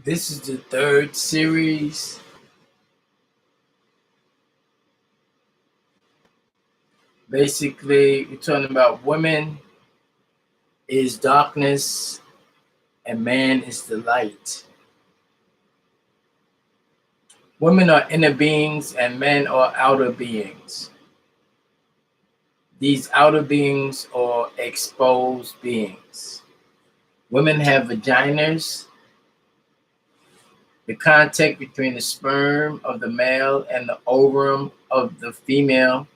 This is the third series. Basically, we're talking about women is darkness and man is the light. Women are inner beings and men are outer beings. These outer beings are exposed beings. Women have vaginas. The contact between the sperm of the male and the ovum of the female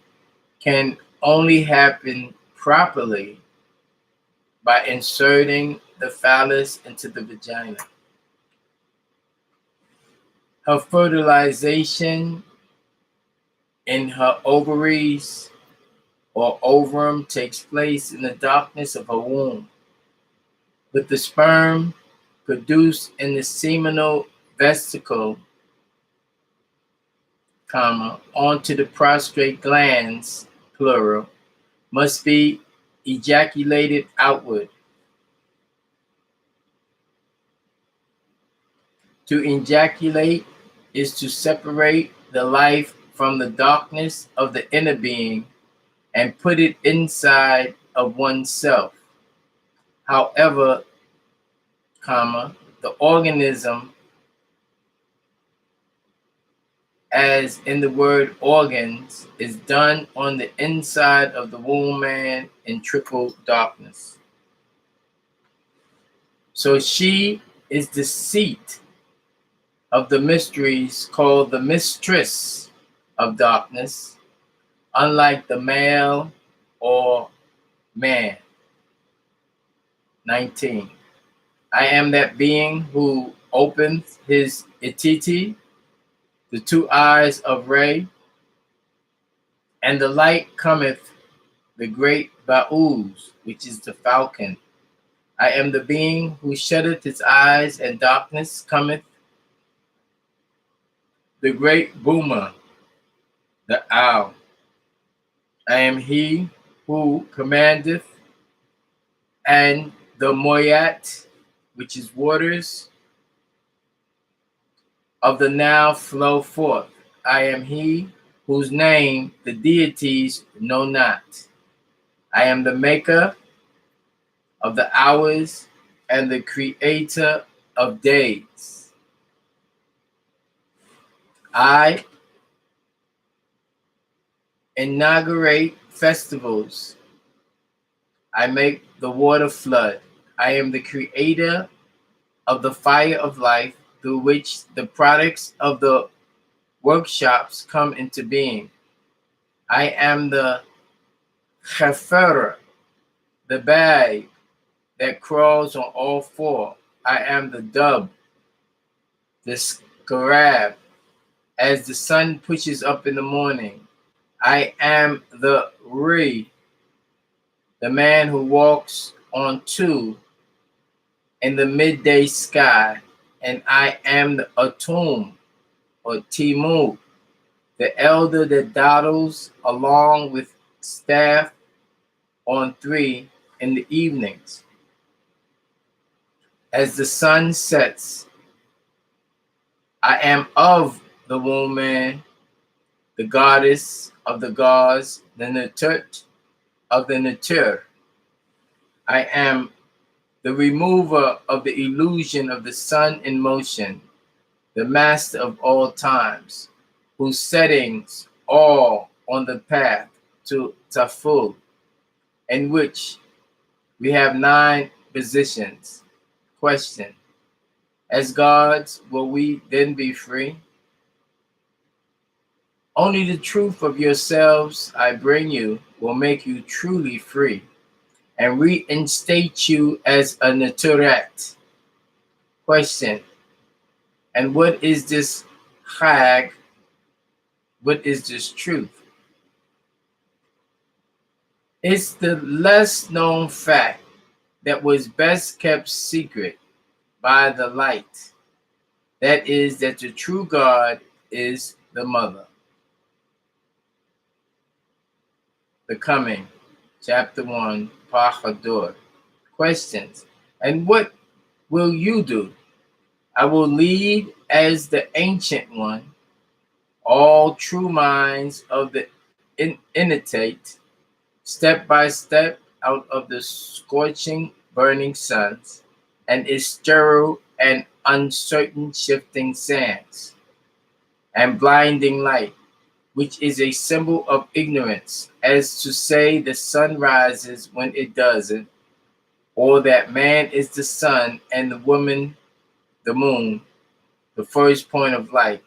can only happen properly by inserting the phallus into the vagina. Her fertilization in her ovaries or ovum takes place in the darkness of her womb, with the sperm produced in the seminal vesicle, onto the prostate glands, plural, must be ejaculated outward. To ejaculate is to separate the life from the darkness of the inner being and put it inside of oneself. However, the organism, as in the word organs, is done on the inside of the womb man in triple darkness. So she is the seat of the mysteries called the mistress of darkness, unlike the male or man. 19. I am that being who opens his ititi, the two eyes of Re, and the light cometh, the great Ba'uz, which is the falcon. I am the being who shutteth his eyes, and darkness cometh, the great Buma, the owl. I am he who commandeth, and the Moyat, which is waters of the Nile, flow forth. I am he whose name the deities know not. I am the maker of the hours and the creator of days. I inaugurate festivals. I make the water flood. I am the creator of the fire of life, through which the products of the workshops come into being. I am the Khefer, the bag that crawls on all four. I am the dub, the scarab, as the sun pushes up in the morning. I am the Re, the man who walks on two in the midday sky, and I am the Atum, or Timu, the elder that dawdles along with staff on three in the evenings. As the sun sets, I am of the woman, the goddess of the gods, the Netert of the Neter. I am the remover of the illusion of the sun in motion, the master of all times, whose settings all on the path to Taful, in which we have 9 positions. Question: as gods, will we then be free? Only the truth of yourselves I bring you will make you truly free and reinstate you as a Neferat. Question: and what is this Chag? What is this truth? It's the less known fact that was best kept secret by the light. That is, that the true God is the mother. The Coming, Chapter 1, Pachador. Questions: and what will you do? I will lead as the ancient one all true minds of the initiate, step by step out of the scorching, burning suns and its sterile and uncertain shifting sands and blinding light, which is a symbol of ignorance, as to say the sun rises when it doesn't, or that man is the sun and the woman the moon, the first point of light,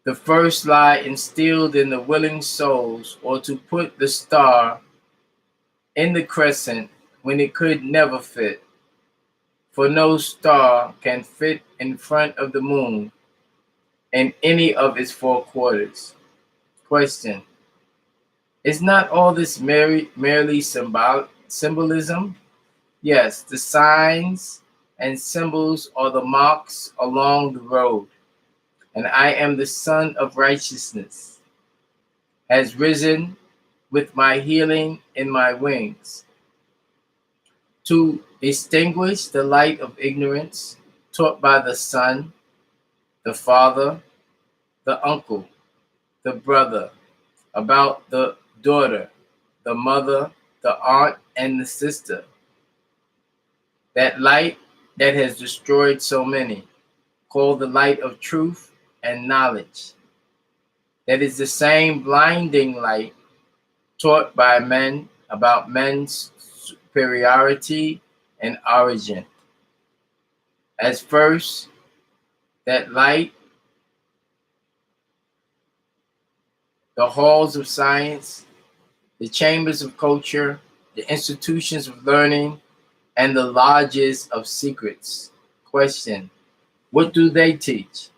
the first lie instilled in the willing souls, or to put the star in the crescent when it could never fit, for no star can fit in front of the moon in any of its four quarters. Question: is not all this merely symbolism? Yes, the signs and symbols are the marks along the road, and I am the Son of Righteousness, has risen with my healing in my wings, to extinguish the light of ignorance taught by the son, the father, the uncle, the brother, about the daughter, the mother, the aunt, and the sister. That light that has destroyed so many, called the light of truth and knowledge. That is the same blinding light taught by men about men's superiority and origin. As first, that light, the halls of science, the chambers of culture, the institutions of learning, and the lodges of secrets. Question: what do they teach?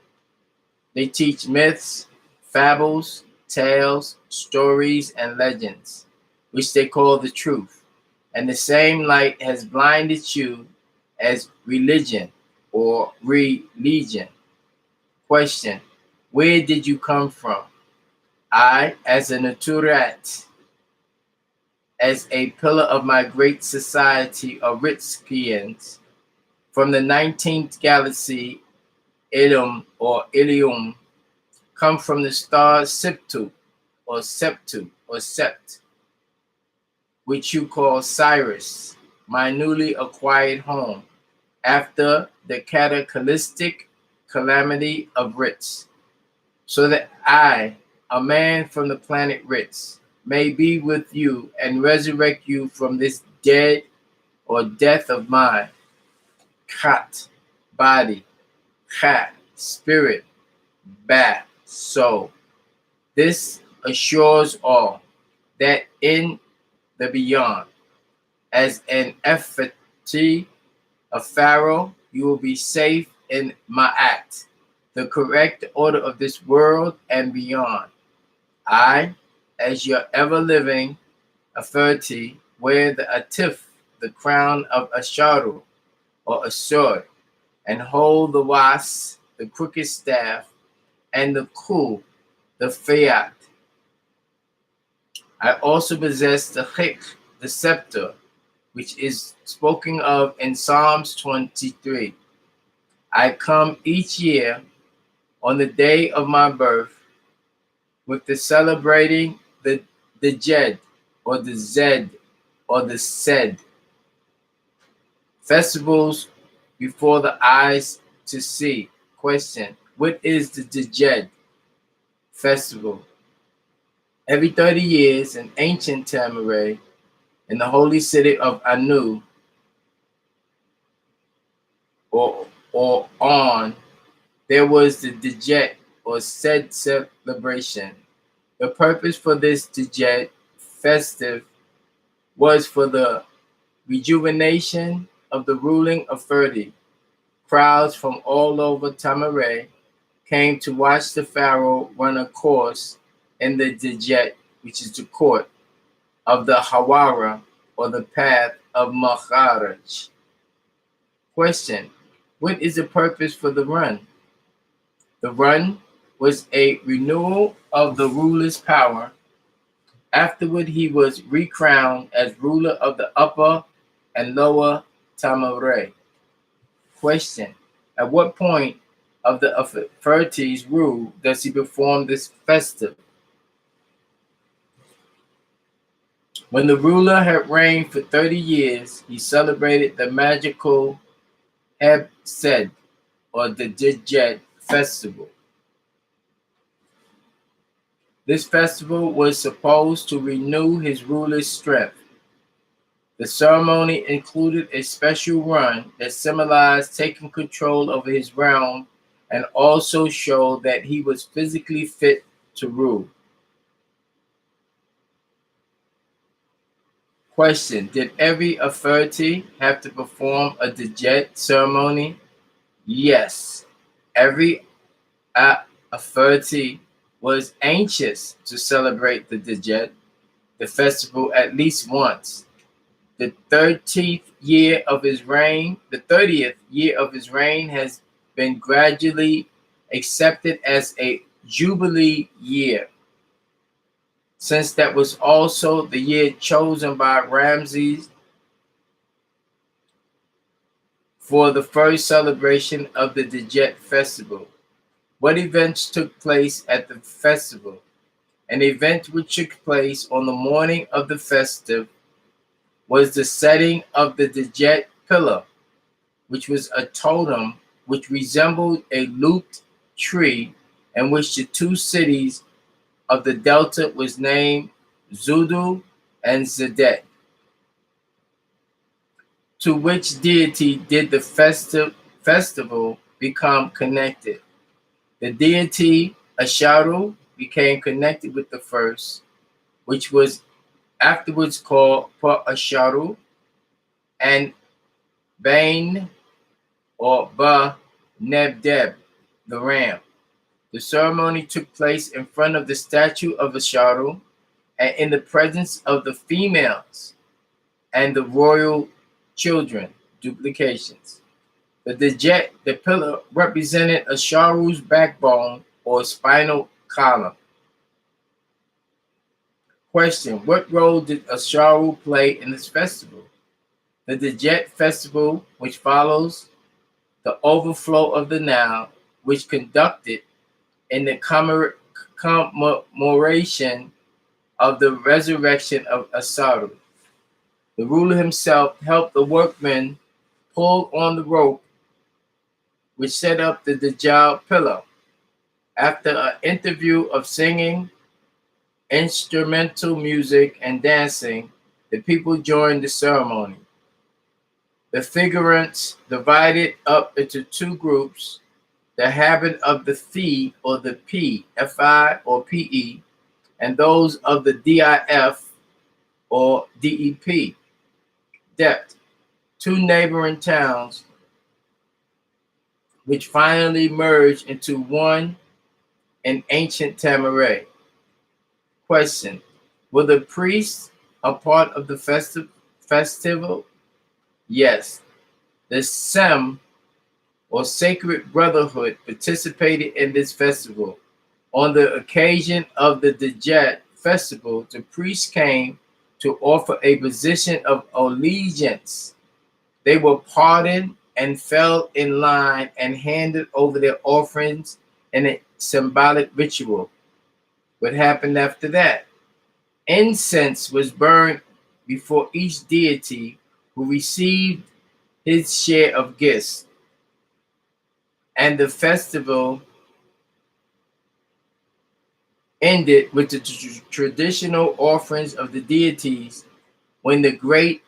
They teach myths, fables, tales, stories, and legends, which they call the truth. And the same light has blinded you as religion or religion. Question: where did you come from? I, as a Neferat, as a pillar of my great society of Ritzkians, from the 19th galaxy, Ilum or Ilium, come from the star Septu or Sept, which you call Cyrus, my newly acquired home, after the cataclysmic calamity of Ritz, so that I, a man from the planet Ritz, may be with you and resurrect you from this dead or death of mine. Khat, body, Khat, spirit, Ba, soul. This assures all that in the beyond, as an effigy of Pharaoh, you will be safe in Ma'at, the correct order of this world and beyond. I, as your ever-living authority, wear the atif, the crown of Asharu, or Assur, and hold the was, the crooked staff, and the ku, the fiat. I also possess the hik, the scepter, which is spoken of in Psalms 23. I come each year on the day of my birth with the celebrating the Jed or the Zed or the Sed festivals before the eyes to see. Question: what is the Djed festival? Every 30 years in ancient Tamaray, in the holy city of Anu, or On, there was the Djed or Sed celebration. The purpose for this Djed festive was for the rejuvenation of the ruling authority. Crowds from all over Tamaray came to watch the pharaoh run a course in the Djet, which is the court of the Hawara, or the path of Makharaj. Question: what is the purpose for the run? The run was a renewal of the ruler's power. Afterward, he was recrowned as ruler of the upper and lower Tamaray. Question: at what point of the Nefertiti's rule does he perform this festival? When the ruler had reigned for 30 years, he celebrated the magical Heb-Sed, or the Djed festival. This festival was supposed to renew his ruler's strength. The ceremony included a special run that symbolized taking control over his realm and also showed that he was physically fit to rule. Question: did every authority have to perform a Djed ceremony? Yes. Every authority was anxious to celebrate the Djed, the festival, at least once. The 30th year of his reign has been gradually accepted as a jubilee year, since that was also the year chosen by Ramses for the first celebration of the Djed festival. What events took place at the festival? An event which took place on the morning of the festive was the setting of the Djed pillar, which was a totem which resembled a looped tree, in which the two cities of the delta was named Zudu and Zedet. To which deity did the festival become connected? The deity Asharu became connected with the first, which was afterwards called Pa-Asharu, and Bain or Ba-Nebdeb, the ram. The ceremony took place in front of the statue of Asharu and in the presence of the females and the royal children, duplications. The pillar represented Asharu's backbone or spinal column. Question: what role did Asharu play in this festival? The Djed festival, which follows the overflow of the Nile, which conducted in the commemoration of the resurrection of Asharu. The ruler himself helped the workmen pull on the rope which set up the Djed pillar. After an interview of singing, instrumental music, and dancing, the people joined the ceremony. The figurants divided up into two groups: the habit of the Phi or the P, Fi or Pe, and those of the Dif or Dep, depth, two neighboring towns, which finally merged into one in ancient Tamaray. Question: were the priests a part of the festival? Yes. The Sem, or Sacred Brotherhood, participated in this festival. On the occasion of the Djed festival, the priests came to offer a position of allegiance. They were pardoned and fell in line and handed over their offerings in a symbolic ritual. What happened after that? Incense was burned before each deity, who received his share of gifts, and the festival ended with the traditional offerings of the deities when the great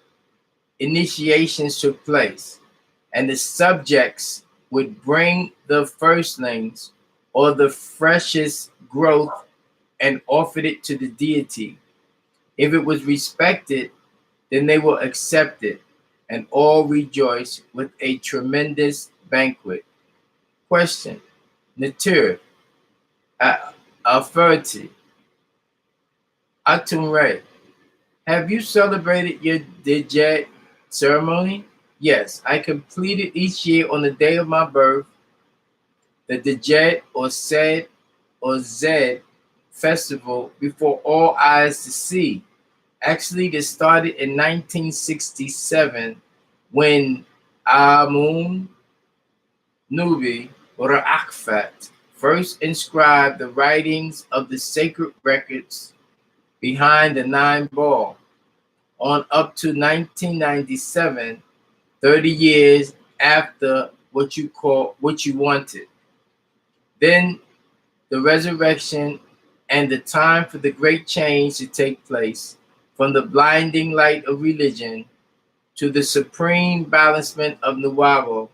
initiations took place, and the subjects would bring the firstlings or the freshest growth and offered it to the deity. If it was respected, then they were accepted, and all rejoiced with a tremendous banquet. Question: Natur, Alferti, Atumre, have you celebrated your Djed ceremony? Yes, I completed each year on the day of my birth the Djed or Sed or Zed festival before all eyes to see. Actually, this started in 1967 when Amun Nubi, Ra'akfat, first inscribed the writings of the sacred records behind the nine ball on up to 1997, 30 years after what you wanted. Then the resurrection and the time for the great change to take place from the blinding light of religion to the supreme balancement of Nuwabo,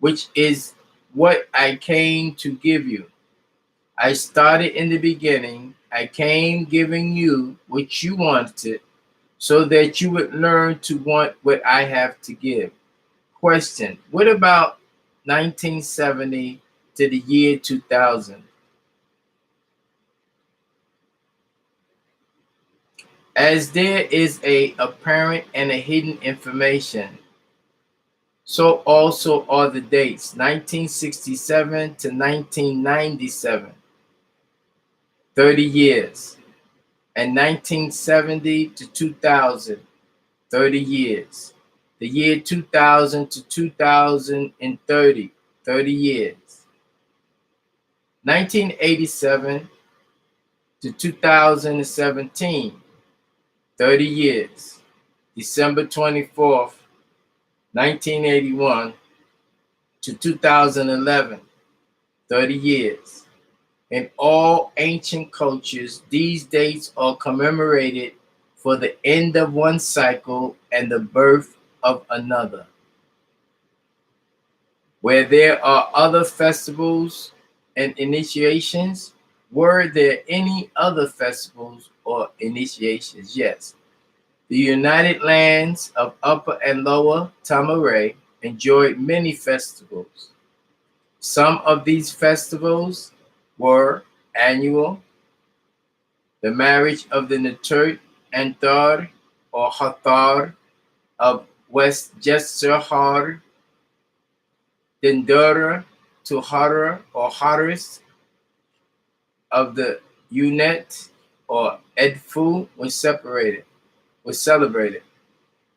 which is what I came to give you. I started in the beginning. I came giving you what you wanted so that you would learn to want what I have to give. Question: what about 1970 to the year 2000? As there is a apparent and a hidden information, so also are the dates 1967 to 1997, 30 years, and 1970 to 2000, 30 years. The year 2000 to 2030, 30 years. 1987 to 2017, 30 years. December 24th, 1981 to 2011, 30 years. In all ancient cultures, these dates are commemorated for the end of one cycle and the birth of another. Where there are other festivals and initiations, were there any other festivals or initiations? Yes. The United Lands of Upper and Lower Tamaray enjoyed many festivals. Some of these festivals were annual, the marriage of the Naturt and Thar or Hathar of West Jessahar, Dendura to Hara or Haris of the Unet or Edfu was celebrated.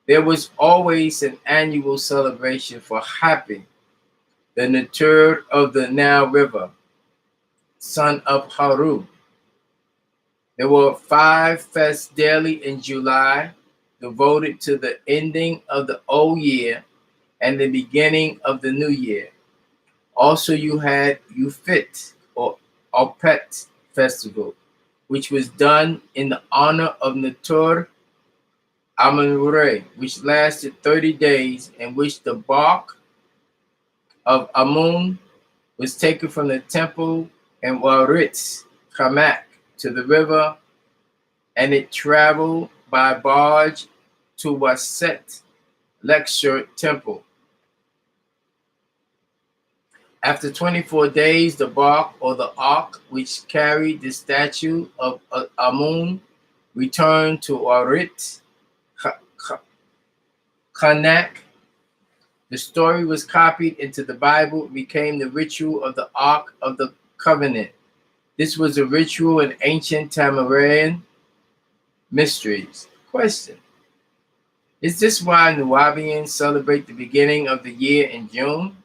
There was always an annual celebration for Hapi, the Natur of the Nile River, son of Haru. There were 5 fests daily in July, devoted to the ending of the old year and the beginning of the new year. Also, you had Ufit or Alpet festival, which was done in the honor of Natur Amun-Re, which lasted 30 days, in which the bark of Amun was taken from the temple in Waritz, Kamak, to the river, and it traveled by barge to Waset Lecture Temple. After 24 days, the bark or the ark, which carried the statue of Amun, returned to Warit, Kanak. The story was copied into the Bible and became the ritual of the Ark of the Covenant. This was a ritual in ancient Tamarian mysteries. Question: is this why Nuwabians celebrate the beginning of the year in June?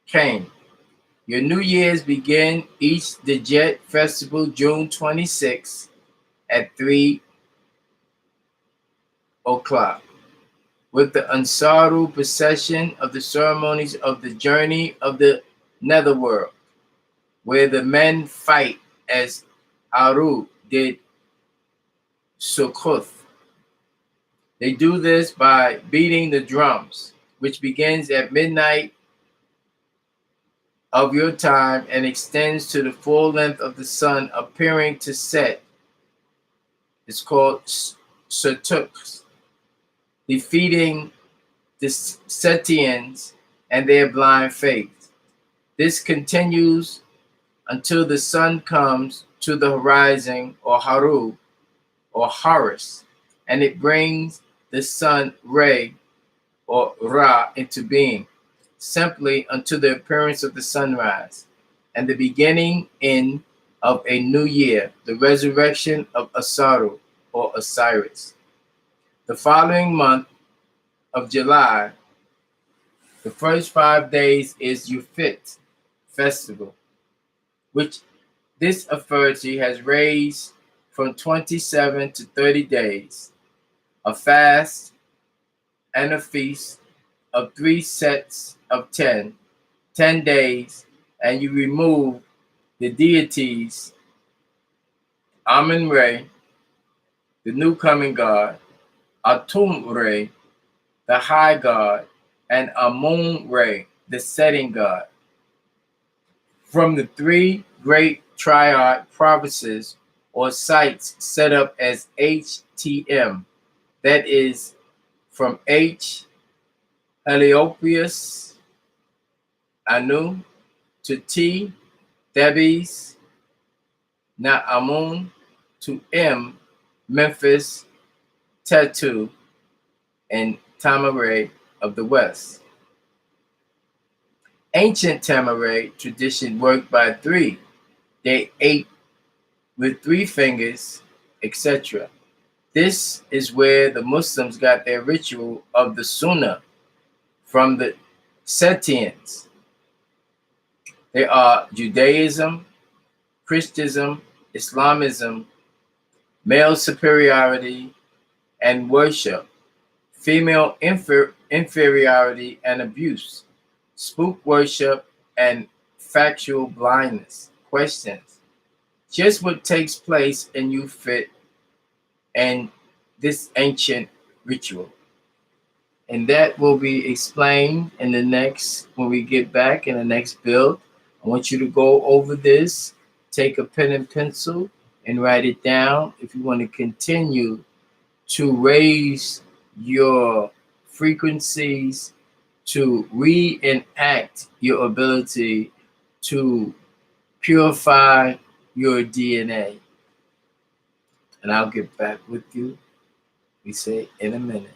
Cain: your New Year's begin each Dejet festival June 26 at 3 o'clock. With the Ansaru procession of the ceremonies of the journey of the netherworld, where the men fight as Aru did Sukkoth. They do this by beating the drums, which begins at midnight of your time and extends to the full length of the sun appearing to set. It's called Satuk, defeating the Setians and their blind faith. This continues until the sun comes to the horizon, or Haru, or Horus, and it brings the sun Re, or Ra, into being, simply unto the appearance of the sunrise, and the beginning in of a new year, the resurrection of Asaru, or Osiris. The following month of July The first 5 days is Yufit festival, which this authority has raised from 27 to 30 days, a fast and a feast of 3 sets of 10 days, and you remove the deities Amun Re, the new coming God, Atum Re, the high God, and Amun Re, the setting God, from the three great triad provinces or sites set up as HTM, that is, from H. Heliopolis, Anu, to T. Thebes, Naamun, to M. Memphis, Tetu, and Tamaray of the West. Ancient Tamaray tradition worked by three. They ate with 3 fingers, etc. This is where the Muslims got their ritual of the Sunnah from the Setians. They are Judaism, Christianism, Islamism, male superiority and worship, female inferiority and abuse, spook worship, and factual blindness. Questions. Just what takes place in Ufit and this ancient ritual. And that will be explained in the next, when we get back in the next build. I want you to go over this, take a pen and pencil, and write it down if you want to continue to raise your frequencies, to reenact your ability to purify your DNA. And I'll get back with you, we say, in a minute.